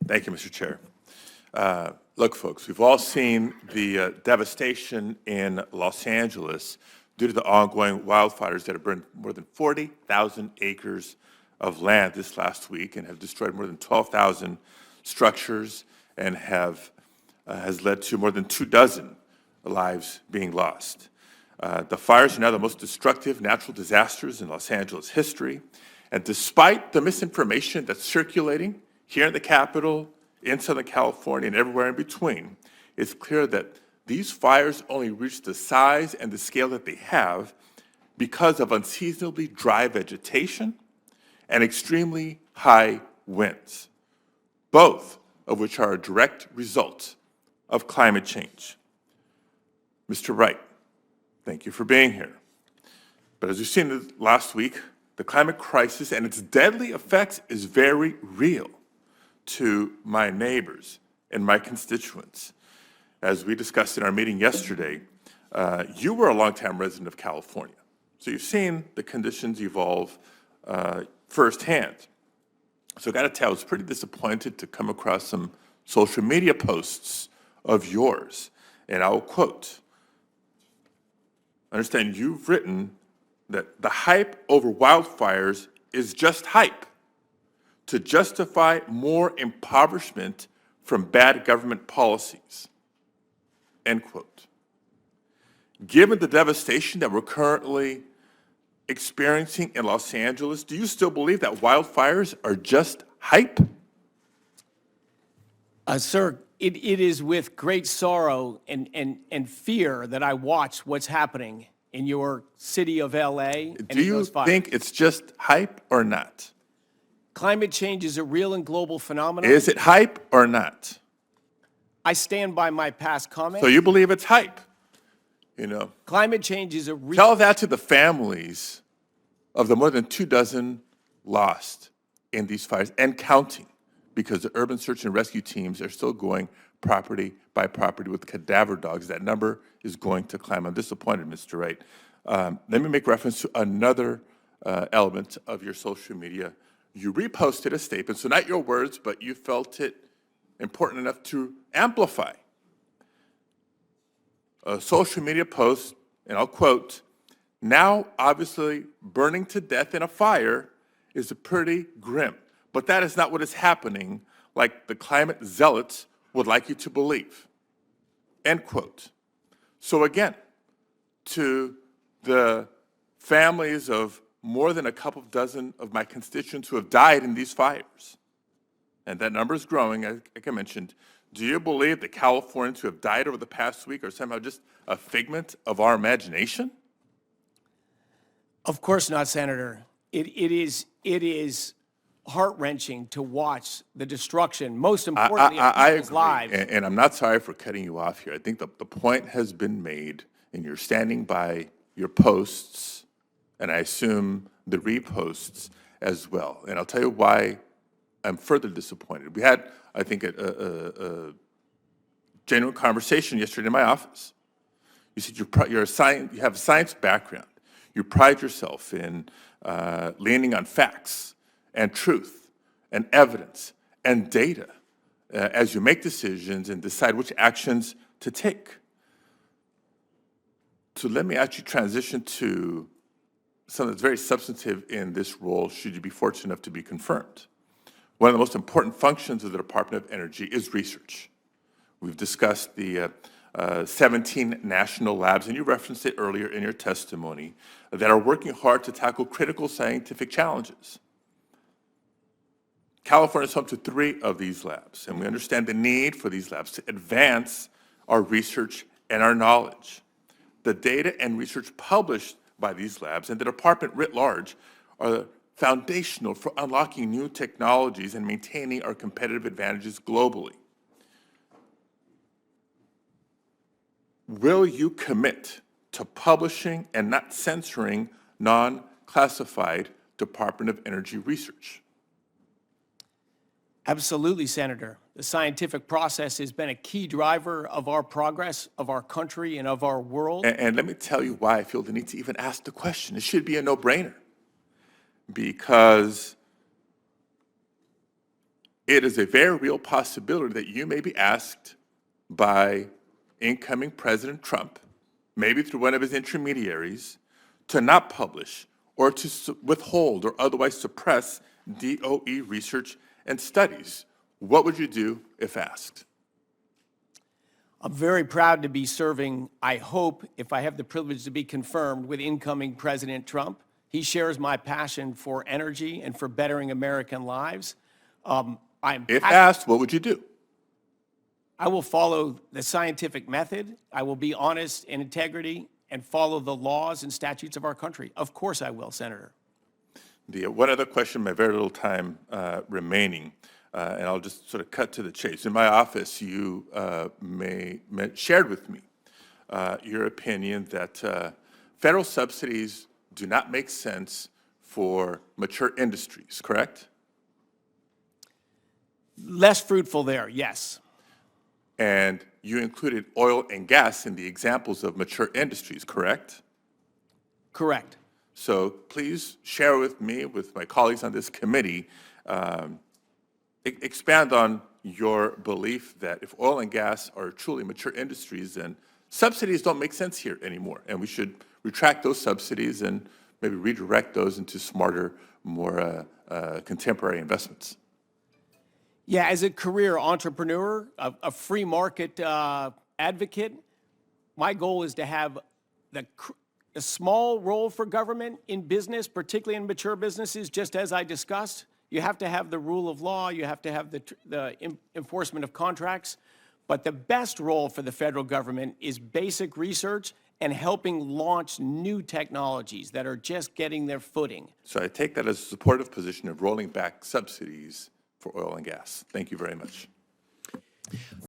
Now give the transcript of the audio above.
Thank you, Mr. Chair. Look, folks, we've all seen the devastation in Los Angeles due to the ongoing wildfires that have burned more than 40,000 acres of land this last week and have destroyed more than 12,000 structures and has led to more than 24 lives being lost. The fires are now the most destructive natural disasters in Los Angeles history. And despite the misinformation that's circulating here in the Capitol, in Southern California, and everywhere in between, it's clear that these fires only reach the size and the scale that they have because of unseasonably dry vegetation and extremely high winds, both of which are a direct result of climate change. Mr. Wright, thank you for being here. But as we've seen last week, the climate crisis and its deadly effects is very real to my neighbors and my constituents. As we discussed in our meeting yesterday, you were a longtime resident of California, so you've seen the conditions evolve firsthand. So I gotta tell, I was pretty disappointed to come across some social media posts of yours, and I will quote, understand you've written that the hype over wildfires is just hype to justify more impoverishment from bad government policies, end quote. Given the devastation that we're currently experiencing in Los Angeles, do you still believe that wildfires are just hype? Sir, it is with great sorrow and fear that I watch what's happening in your city of LA and do you think it's just hype or not? Climate change is a real and global phenomenon. Is it hype or not? I stand by my past comments. So you believe it's hype, you know? Climate change is a real... Tell that to the families of the more than 24 lost in these fires and counting, because the urban search and rescue teams are still going property by property with cadaver dogs. That number is going to climb. I'm disappointed, Mr. Wright. Let me make reference to another element of your social media. You reposted a statement, so not your words, but you felt it important enough to amplify a social media post, and I'll quote, "Now, obviously, burning to death in a fire is pretty grim, but that is not what is happening like the climate zealots would like you to believe," end quote. So again, to the families of more than a couple of dozen of my constituents who have died in these fires, and that number is growing, like I mentioned, do you believe that Californians who have died over the past week are somehow just a figment of our imagination? Of course not, Senator. It is heart-wrenching to watch the destruction, most importantly, of people's lives. And I'm not sorry for cutting you off here. I think the point has been made, and you're standing by your posts, and I assume the reposts as well. And I'll tell you why I'm further disappointed. We had, I think, a genuine conversation yesterday in my office. You said you have a science background. You pride yourself in leaning on facts and truth and evidence and data as you make decisions and decide which actions to take. So let me actually transition to something that's very substantive in this role, should you be fortunate enough to be confirmed. One of the most important functions of the Department of Energy is research. We've discussed the 17 national labs, and you referenced it earlier in your testimony, that are working hard to tackle critical scientific challenges. California is home to 3 of these labs, and we understand the need for these labs to advance our research and our knowledge. The data and research published by these labs and the department writ large are foundational for unlocking new technologies and maintaining our competitive advantages globally. Will you commit to publishing and not censoring non-classified Department of Energy research? Absolutely, Senator. The scientific process has been a key driver of our progress, of our country, and of our world. And let me tell you why I feel the need to even ask the question. It should be a no-brainer. Because it is a very real possibility that you may be asked by incoming President Trump, maybe through one of his intermediaries, to not publish or to withhold or otherwise suppress DOE research and studies. What would you do if asked? I'm very proud to be serving, I hope, if I have the privilege to be confirmed, with incoming President Trump. He shares my passion for energy and for bettering American lives. If asked, what would you do? I will follow the scientific method. I will be honest and integrity and follow the laws and statutes of our country. Of course I will, Senator. One other question, my very little time remaining, and I'll just sort of cut to the chase. In my office, you shared with me your opinion that federal subsidies do not make sense for mature industries, correct? Less fruitful there, yes. And you included oil and gas in the examples of mature industries, correct? Correct. So please share with me, with my colleagues on this committee, expand on your belief that if oil and gas are truly mature industries, then subsidies don't make sense here anymore, and we should retract those subsidies and maybe redirect those into smarter, more contemporary investments. Yeah, as a career entrepreneur, a free market advocate, my goal is to have a small role for government in business, particularly in mature businesses, just as I discussed. You have to have the rule of law, you have to have the enforcement of contracts, but the best role for the federal government is basic research and helping launch new technologies that are just getting their footing. So I take that as a supportive position of rolling back subsidies for oil and gas. Thank you very much.